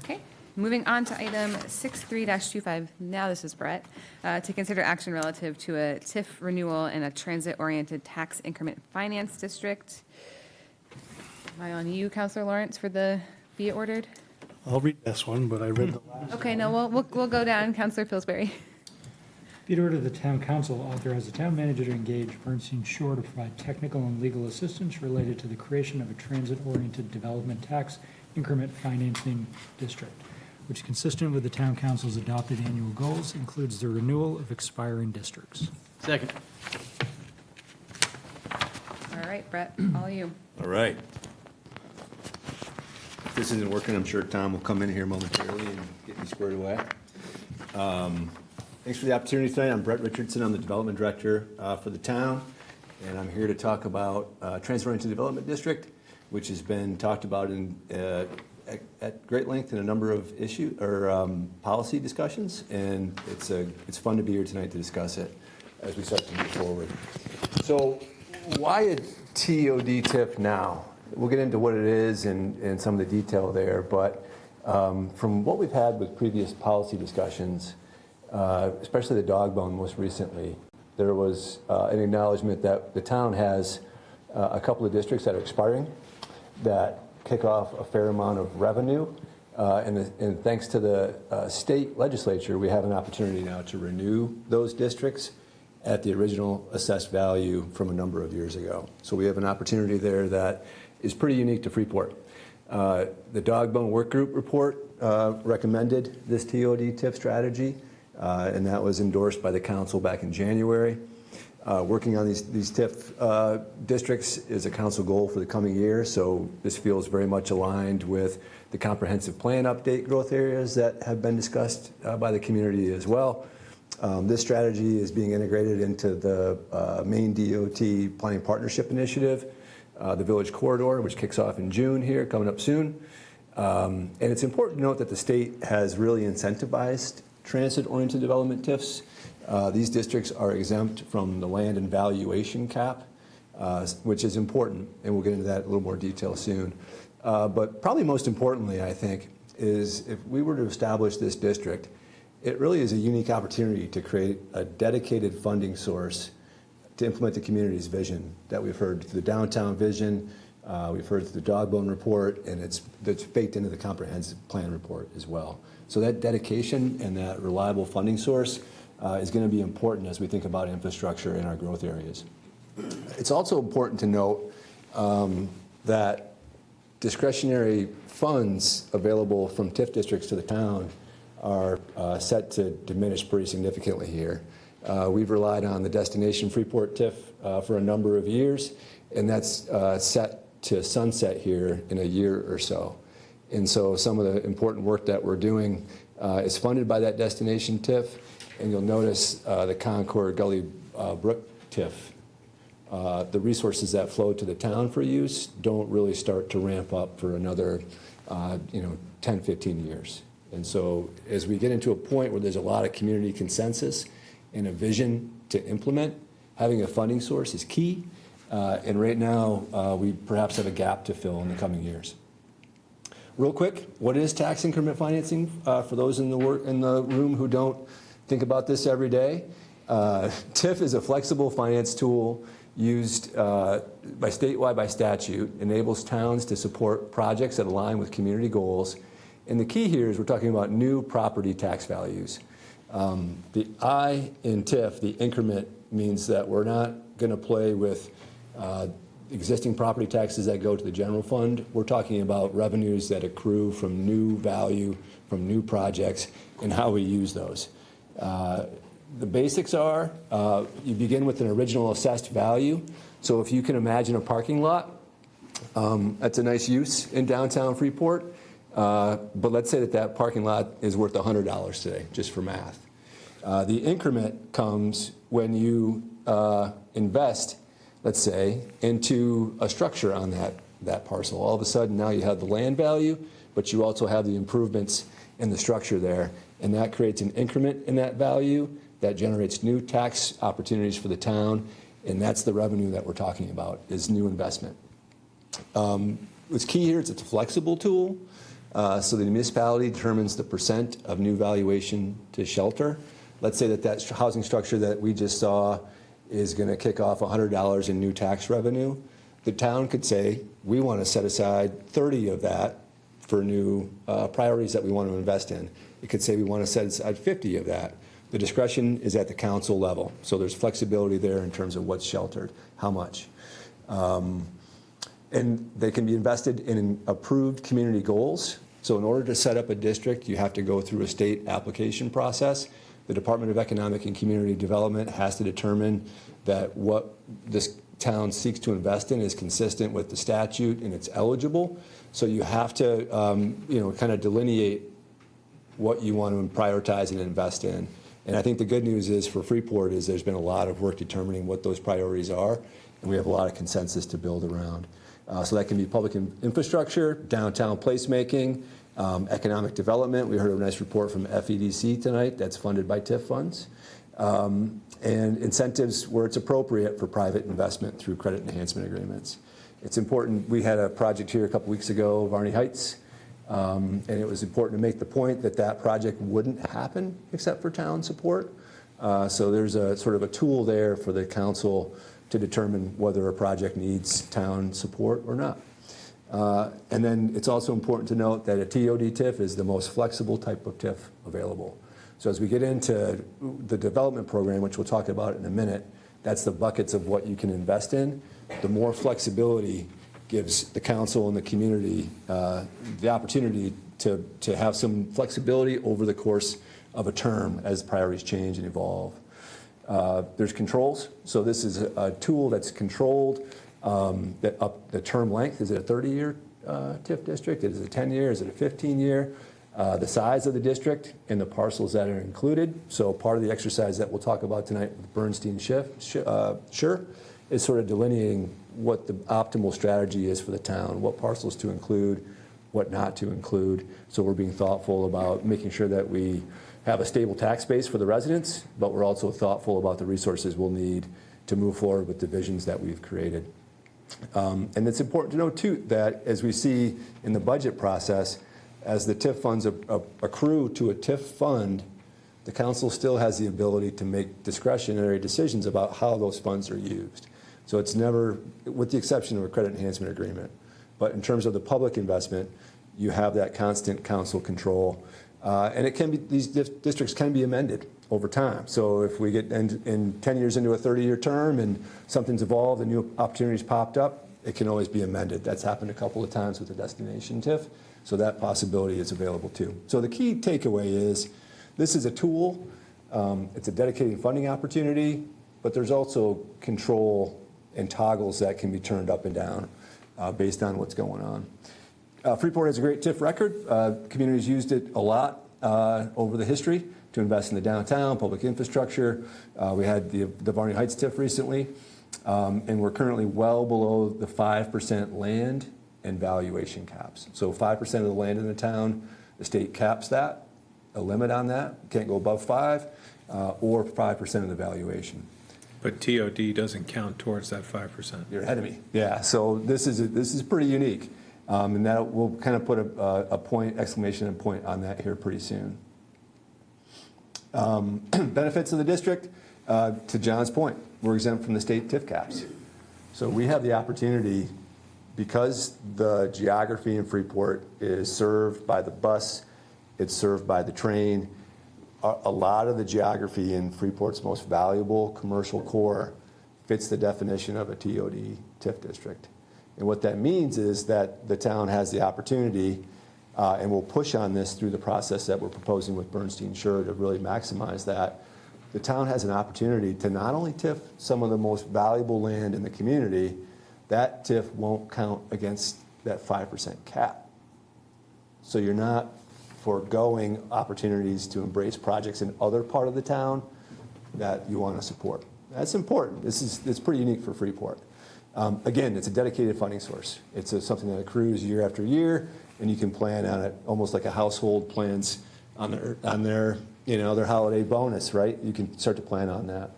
Okay, moving on to item 63-25. Now this is Brett. To consider action relative to a TIF renewal in a transit-oriented tax increment finance district. Am I on you, Counselor Lawrence, for the be it ordered? I'll read this one, but I read the last. Okay, no, we'll go down. Counselor Pillsbury. Be it ordered, the town council authorize the town manager to engage Bernstein Shur to provide technical and legal assistance related to the creation of a transit-oriented development tax increment financing district, which, consistent with the town council's adopted annual goals, includes the renewal of expiring districts. Second. All right, Brett, all you. All right. If this isn't working, I'm sure Tom will come in here momentarily and get me squared away. Thanks for the opportunity tonight. I'm Brett Richardson. I'm the Development Director for the town, and I'm here to talk about Transit-Oriented Development District, which has been talked about at great length in a number of policy discussions, and it's fun to be here tonight to discuss it as we start to move forward. So why a TOD TIF now? We'll get into what it is and some of the detail there, but from what we've had with previous policy discussions, especially the dog bone most recently, there was an acknowledgement that the town has a couple of districts that are expiring that kick off a fair amount of revenue, and thanks to the state legislature, we have an opportunity now to renew those districts at the original assessed value from a number of years ago. So we have an opportunity there that is pretty unique to Freeport. The Dog Bone Work Group report recommended this TOD TIF strategy, and that was endorsed by the council back in January. Working on these TIF districts is a council goal for the coming year, so this feels very much aligned with the comprehensive plan update growth areas that have been discussed by the community as well. This strategy is being integrated into the main DOT Planning Partnership Initiative, the Village Corridor, which kicks off in June here, coming up soon. And it's important to note that the state has really incentivized transit-oriented development TIFs. These districts are exempt from the land and valuation cap, which is important, and we'll get into that in a little more detail soon. But probably most importantly, I think, is if we were to establish this district, it really is a unique opportunity to create a dedicated funding source to implement the community's vision that we've heard through the downtown vision, we've heard through the Dog Bone report, and it's baked into the comprehensive plan report as well. So that dedication and that reliable funding source is going to be important as we think about infrastructure in our growth areas. It's also important to note that discretionary funds available from TIF districts to the town are set to diminish pretty significantly here. We've relied on the Destination Freeport TIF for a number of years, and that's set to sunset here in a year or so. And so some of the important work that we're doing is funded by that Destination TIF, and you'll notice the Concord Gully Brook TIF. The resources that flow to the town for use don't really start to ramp up for another 10, 15 years. And so as we get into a point where there's a lot of community consensus and a vision to implement, having a funding source is key. And right now, we perhaps have a gap to fill in the coming years. Real quick, what is tax increment financing for those in the room who don't think about this every day? TIF is a flexible finance tool used statewide by statute, enables towns to support projects that align with community goals. And the key here is we're talking about new property tax values. The I in TIF, the increment, means that we're not going to play with existing property taxes that go to the general fund. We're talking about revenues that accrue from new value, from new projects, and how we use those. The basics are you begin with an original assessed value. So if you can imagine a parking lot, that's a nice use in downtown Freeport. But let's say that parking lot is worth $100 today, just for math. The increment comes when you invest, let's say, into a structure on that parcel. All of a sudden, now you have the land value, but you also have the improvements in the structure there. And that creates an increment in that value that generates new tax opportunities for the town. And that's the revenue that we're talking about, is new investment. What's key here is it's a flexible tool. So the municipality determines the percent of new valuation to shelter. Let's say that housing structure that we just saw is going to kick off $100 in new tax revenue. The town could say, we want to set aside 30 of that for new priorities that we want to invest in. It could say we want to set aside 50 of that. The discretion is at the council level. So there's flexibility there in terms of what's sheltered, how much. And they can be invested in approved community goals. So in order to set up a district, you have to go through a state application process. The Department of Economic and Community Development has to determine that what this town seeks to invest in is consistent with the statute and it's eligible. So you have to, kind of delineate what you want to prioritize and invest in. And I think the good news is for Freeport is there's been a lot of work determining what those priorities are, and we have a lot of consensus to build around. So that can be public infrastructure, downtown placemaking, economic development. We heard a nice report from FEDC tonight that's funded by TIF funds. And incentives where it's appropriate for private investment through credit enhancement agreements. It's important. We had a project here a couple weeks ago, Varney Heights, and it was important to make the point that that project wouldn't happen except for town support. So there's a sort of a tool there for the council to determine whether a project needs town support or not. And then it's also important to note that a TOD TIF is the most flexible type of TIF available. So as we get into the development program, which we'll talk about in a minute, that's the buckets of what you can invest in. The more flexibility gives the council and the community the opportunity to have some flexibility over the course of a term as priorities change and evolve. There's controls. So this is a tool that's controlled. The term length, is it a 30-year TIF district? Is it a 10-year? Is it a 15-year? The size of the district and the parcels that are included. So part of the exercise that we'll talk about tonight with Bernstein Shur is sort of delineating what the optimal strategy is for the town, what parcels to include, what not to include. So we're being thoughtful about making sure that we have a stable tax base for the residents, but we're also thoughtful about the resources we'll need to move forward with the visions that we've created. And it's important to note, too, that as we see in the budget process, as the TIF funds accrue to a TIF fund, the council still has the ability to make discretionary decisions about how those funds are used. So it's never, with the exception of a credit enhancement agreement. But in terms of the public investment, you have that constant council control. And it can be, these districts can be amended over time. So if we get in 10 years into a 30-year term and something's evolved and new opportunities popped up, it can always be amended. That's happened a couple of times with the destination TIF. So that possibility is available too. So the key takeaway is this is a tool. It's a dedicated funding opportunity, but there's also control and toggles that can be turned up and down based on what's going on. Freeport has a great TIF record. Communities used it a lot over the history to invest in the downtown, public infrastructure. We had the Varney Heights TIF recently, and we're currently well below the 5% land and valuation caps. So 5% of the land in the town, the state caps that, a limit on that, can't go above 5, or 5% of the valuation. But TOD doesn't count towards that 5%. You're ahead of me. Yeah, so this is pretty unique. And that we'll kind of put a point, exclamation and point on that here pretty soon. Benefits of the district, to John's point, we're exempt from the state TIF caps. So we have the opportunity, because the geography in Freeport is served by the bus, it's served by the train, a lot of the geography in Freeport's most valuable commercial core fits the definition of a TOD TIF district. And what that means is that the town has the opportunity, and we'll push on this through the process that we're proposing with Bernstein Shur to really maximize that. The town has an opportunity to not only TIF some of the most valuable land in the community, that TIF won't count against that 5% cap. So you're not foregoing opportunities to embrace projects in other part of the town that you want to support. That's important. It's pretty unique for Freeport. Again, it's a dedicated funding source. It's something that accrues year after year, and you can plan on it almost like a household plans on their holiday bonus, right? You can start to plan on that.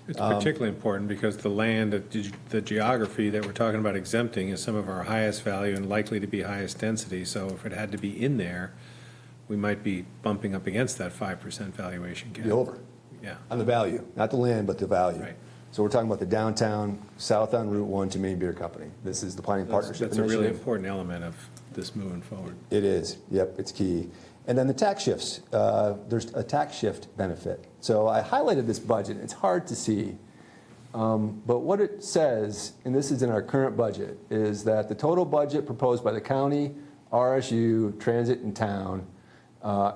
It's particularly important because the land, the geography that we're talking about exempting is some of our highest value and likely to be highest density. So if it had to be in there, we might be bumping up against that 5% valuation cap. Be over Yeah. on the value, not the land, but the value. Right. So we're talking about the downtown, south on Route 1 to Maine Beer Company. This is the planning partnership That's a really initiative. important element of this moving forward. It is, yep, it's key. And then the tax shifts, there's a tax shift benefit. So I highlighted this budget, it's hard to see. But what it says, and this is in our current budget, is that the total budget proposed by the county, RSU, transit, and town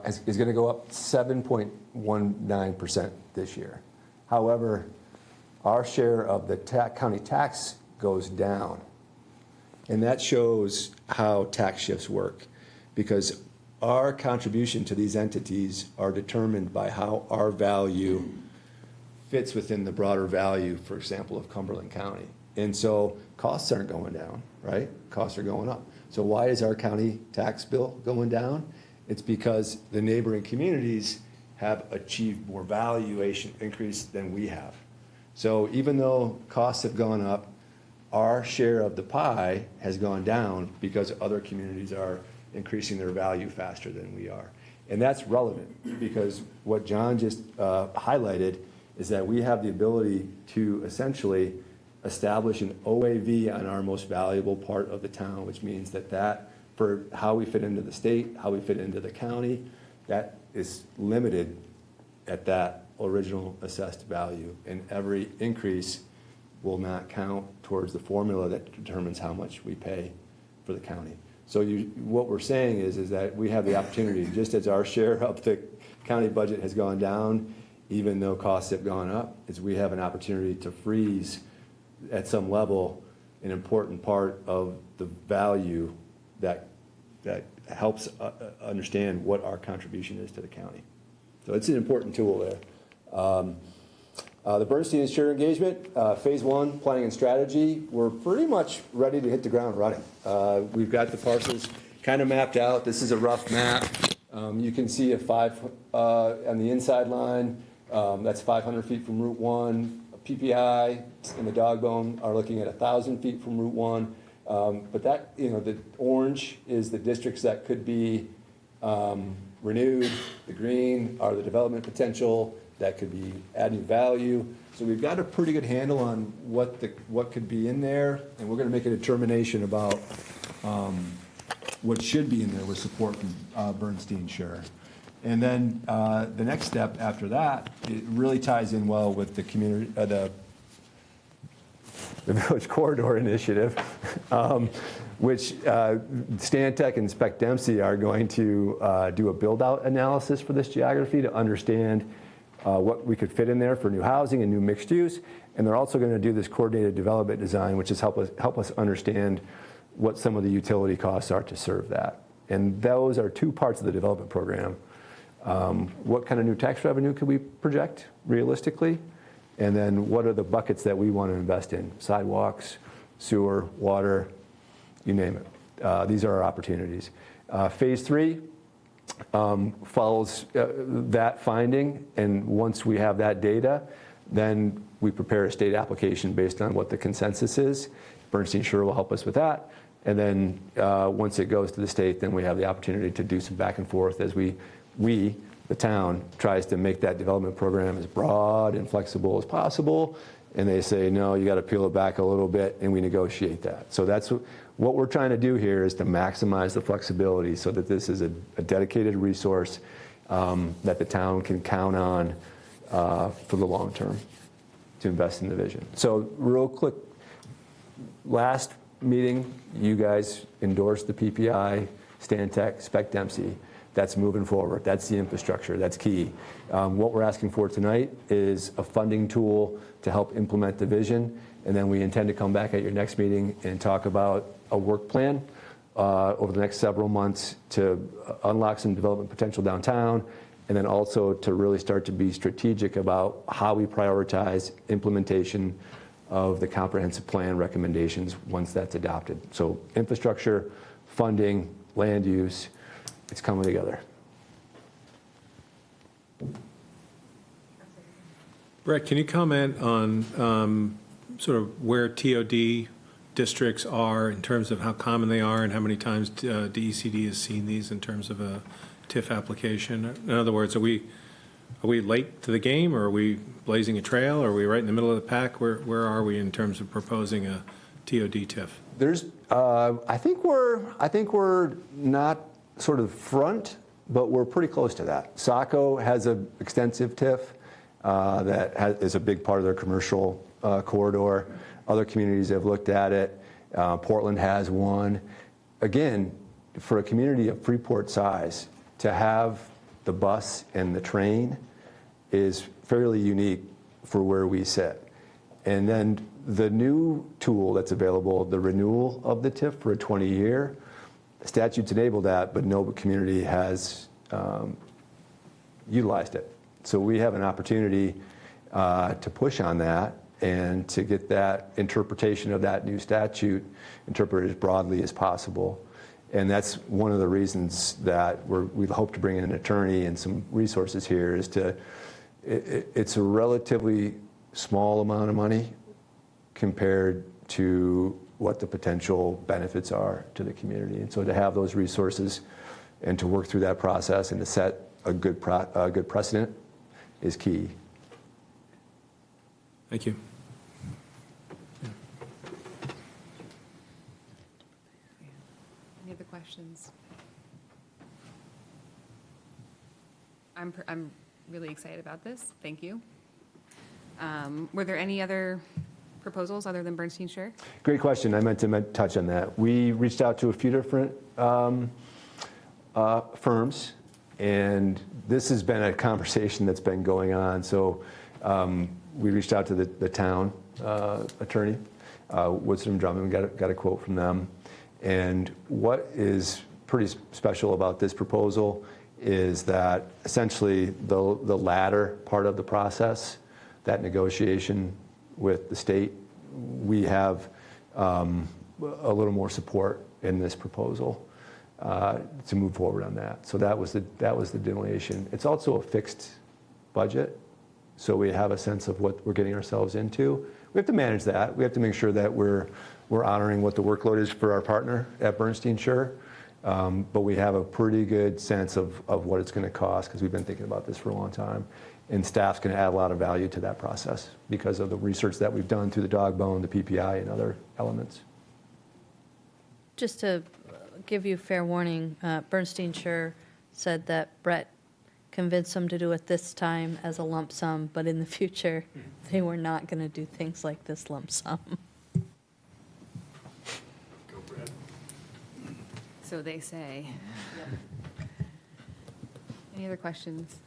is going to go up 7.19% this year. However, our share of the county tax goes down. And that shows how tax shifts work, because our contribution to these entities are determined by how our value fits within the broader value, for example, of Cumberland County. And so costs aren't going down, right? Costs are going up. So why is our county tax bill going down? It's because the neighboring communities have achieved more valuation increase than we have. So even though costs have gone up, our share of the pie has gone down because other communities are increasing their value faster than we are. And that's relevant because what John just highlighted is that we have the ability to essentially establish an OAV on our most valuable part of the town, which means that for how we fit into the state, how we fit into the county, that is limited at that original assessed value. And every increase will not count towards the formula that determines how much we pay for the county. So what we're saying is that we have the opportunity, just as our share of the county budget has gone down, even though costs have gone up, is we have an opportunity to freeze at some level an important part of the value that helps understand what our contribution is to the county. So it's an important tool there. The Bernstein Shur engagement, phase 1, planning and strategy, we're pretty much ready to hit the ground running. We've got the parcels kind of mapped out. This is a rough map. You can see a 5 on the inside line. That's 500 feet from Route 1. PPI and the dog bone are looking at 1,000 feet from Route 1. But that, the orange is the districts that could be renewed. The green are the development potential that could be adding value. So we've got a pretty good handle on what could be in there, and we're going to make a determination about what should be in there with support from Bernstein Shur. And then the next step after that, it really ties in well with the community, the Village Corridor Initiative, which Stantec and Spec Dempsey are going to do a build-out analysis for this geography to understand what we could fit in there for new housing and new mixed use. And they're also going to do this coordinated development design, which is help us understand what some of the utility costs are to serve that. And those are 2 parts of the development program. What kind of new tax revenue could we project realistically? And then what are the buckets that we want to invest in? Sidewalks, sewer, water, you name it. These are our opportunities. Phase 3 follows that finding, and once we have that data, then we prepare a state application based on what the consensus is. Bernstein Shur will help us with that. And then once it goes to the state, then we have the opportunity to do some back and forth as we, the town, tries to make that development program as broad and flexible as possible. And they say, no, you got to peel it back a little bit, and we negotiate that. So that's what we're trying to do here, is to maximize the flexibility so that this is a dedicated resource that the town can count on for the long term to invest in the vision. So real quick, last meeting, you guys endorsed the PPI, Stantec, Spec Dempsey. That's moving forward. That's the infrastructure. That's key. What we're asking for tonight is a funding tool to help implement the vision. And then we intend to come back at your next meeting and talk about a work plan over the next several months to unlock some development potential downtown, and then also to really start to be strategic about how we prioritize implementation of the comprehensive plan recommendations once that's adopted. So infrastructure, funding, land use, it's coming together. Brett, can you comment on sort of where TOD districts are in terms of how common they are and how many times DECD has seen these in terms of a TIF application? In other words, are we late to the game, or are we blazing a trail? Or are we right in the middle of the pack? Where are we in terms of proposing a TOD TIF? I think we're not sort of front, but we're pretty close to that. Saco has an extensive TIF is a big part of their commercial corridor. Other communities have looked at it. Portland has one. Again, for a community of Freeport size, to have the bus and the train is fairly unique for where we sit. And then the new tool that's available, the renewal of the TIF for a 20-year, statutes enable that, but no community has utilized it. So we have an opportunity to push on that and to get that interpretation of that new statute interpreted as broadly as possible. And that's one of the reasons that we hope to bring in an attorney and some resources here is it's a relatively small amount of money compared to what the potential benefits are to the community. And so to have those resources and to work through that process and to set a good precedent is key. Thank you. Any other questions? I'm really excited about this. Thank you. Were there any other proposals other than Bernstein Shur? Great question. I meant to touch on that. We reached out to a few different firms, and this has been a conversation that's been going on. So we reached out to the town attorney, Woodson Drummond, got a quote from them. And what is pretty special about this proposal is that essentially the latter part of the process, that negotiation with the state, we have a little more support in this proposal to move forward on that. So that was the delineation. It's also a fixed budget, so we have a sense of what we're getting ourselves into. We have to manage that. We have to make sure that we're honoring what the workload is for our partner at Bernstein Shur, but we have a pretty good sense of what it's going to cost because we've been thinking about this for a long time. And staff's going to add a lot of value to that process because of the research that we've done through the dog bone, the PPI, and other elements. Just to give you fair warning, Bernstein Shur said that Brett convinced them to do it this time as a lump sum, but in the future, they were not going to do things like this lump sum. Go, Brad. So they say. Any other questions?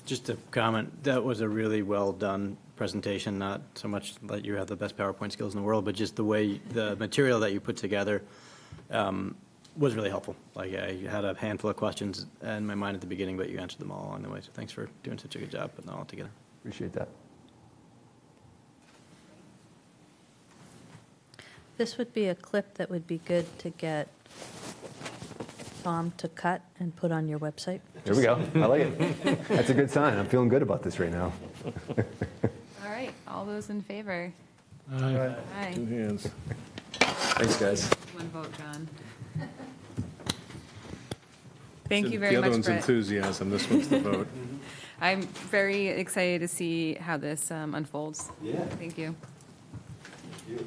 Just to comment, that was a really well-done presentation, not so much that you have the best PowerPoint skills in the world, but just the way, the material that you put together was really helpful. Like, I had a handful of questions in my mind at the beginning, but you answered them all along the way, so thanks for doing such a good job putting it all together. Appreciate that. This would be a clip that would be good to get Tom to cut and put on your website. There we go. I like it. That's a good sign. I'm feeling good about this right now. All right, all those in favor? Aye. Aye. Two hands. Thanks, guys. One vote, John. Thank you very The much, other one's Brett. enthusiasm, this one's the vote. I'm very excited to see how this unfolds. Yeah. Thank you.